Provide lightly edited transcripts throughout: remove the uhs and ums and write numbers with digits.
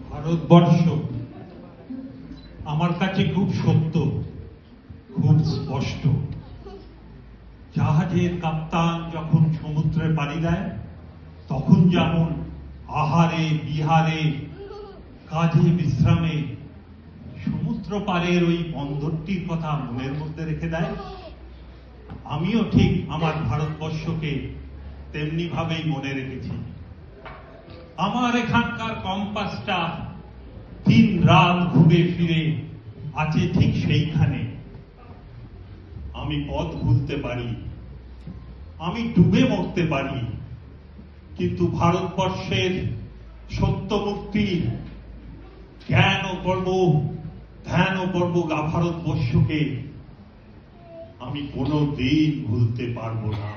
ভারতবর্ষ আমার কাছে খুব সত্য, খুব স্পষ্ট। জাহাজের কাপ্তান যখন সমুদ্রে পাড়ি দেয়, তখন যেমন আহারে বিহারে কাজে বিশ্রামে সমুদ্র পাড়ের ওই বন্দরটির কথা মনের মধ্যে রেখে দেয়, আমিও ঠিক আমার ভারতবর্ষকে তেমনি ভাবেই মনে রেখেছি। আমার এখানকার কম্পাসটা দিন রাত ঘুরে ফিরে আছে ঠিক সেইখানে। আমি পথ ভুলতে পারি, আমি ডুবে মরতে পারি, কিন্তু ভারতবর্ষের সত্যমূর্তি জ্ঞান করব, ধ্যান করব ভারতবর্ষকে আমি কোনোদিন ভুলতে পারবো না।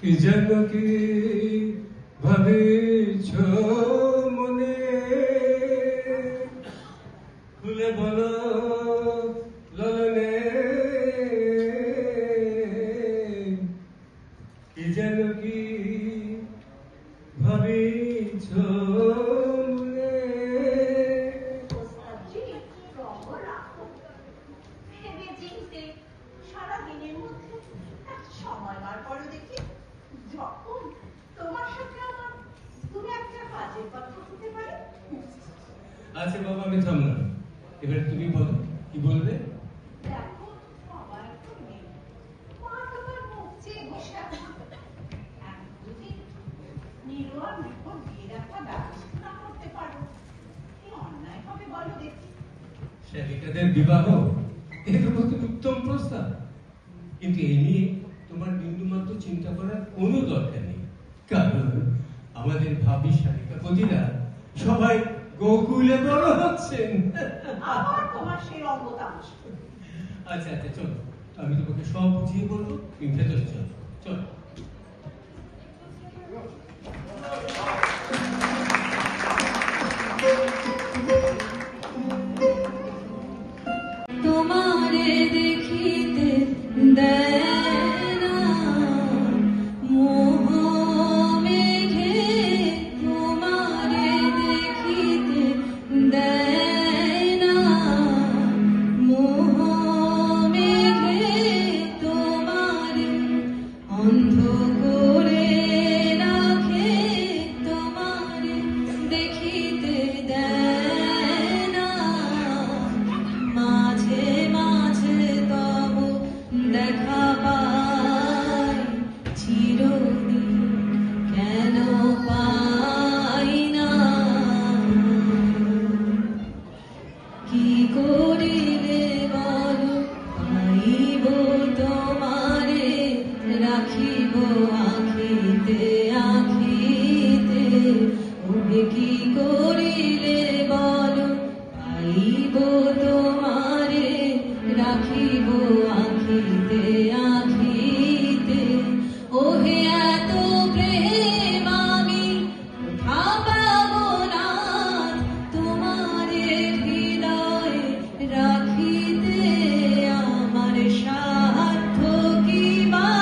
কি যেন কি ভাবিছ মনে, খুলে বলো ললনে। কি যেন কি ভাবিছ মনে। সারাদিনের মধ্যে সময় বার করো দেখি, যখন তোমার সাথে আমার তুমি একটা কাজের কথা হতে পারে। আচ্ছা বাবা, আমি থামলাম, এবার তুমি বলো কি বলবে। দেখো বাবা এখন নেই, মা তোমার মুখ চেয়ে বসে আছে। এক দুদিন নির্বাণ রিপোর্ট দিয়ে রাখা ব্যবস্থা করতে পারো, কি অন্যায় হবে বলো দেখি। সেবিকাদের বিবাহ এর মতো উত্তম প্রস্তাব, কিন্তু এই নিয়ে তোমার বিন্দুমাত্র চিন্তা বিশালিকা প্রতিদান সবাই গোকুলে বড় হচ্ছেন। আবার তোমার সেই অঙ্গতামশা। আচ্ছা আচ্ছা চলো, আমি তোমাকে সব বুঝিয়ে বলবো, তুমি ভেতরে চলো চলো। তোমারে দেখিতে দেয় না মোহ মেঘে, তোমারে দেখিতে দেয় না মোহ মেঘে, তোমারে অন্ধ করে রাখে, তোমারে দেখিতে দেয় না মাঝে মাঝে তব দেখা পাই চিরদিন কেন পাই না কি করিলে বল পাইব তোমারে রাখিব আখিতে আখিতে ওহে কি করিলে বল পাইব তোমারে রাখিব আখিতে আখিতে ওহে এত প্রেম আমি কোথা পাব না তোমারে হৃদয়ে রাখিতে আমার সাধ্য কি বা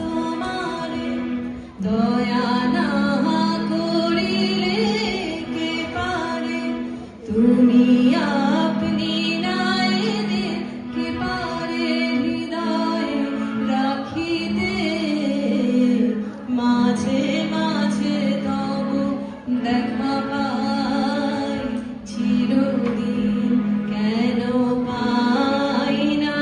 তোমারে দয়া না করিলে কে পারে তুমি আপনি নাই দে কে পারে হৃদয়ে রাখিতে মাঝে মাঝে তব দেখা পাই চিরদিন কেন পাই না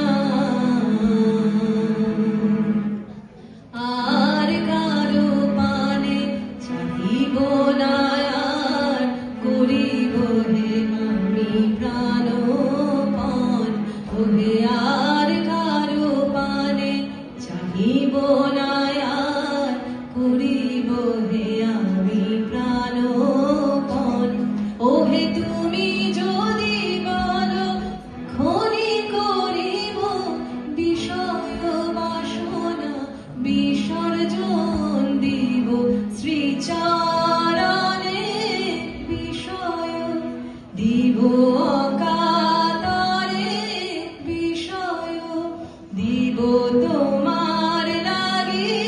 আর কারো পানে চাহিব না আর করিব হে আমি প্রাণপণ ওহে আর কারো পানে চাহিব না আর করিব হে আমি প্রাণপণ ওহে তুমি যদি বলো খনি করিব বিষয় বাসনা বিসর্জন দিব শ্রীচরণে বিষয় দিব অকাতরে বিষয় দিব তোমার লাগি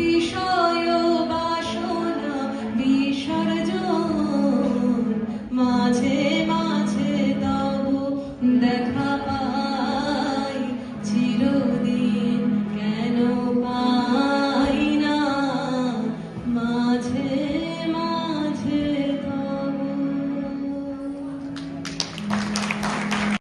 বিষয় বাসনা বিসর্জন মাঝে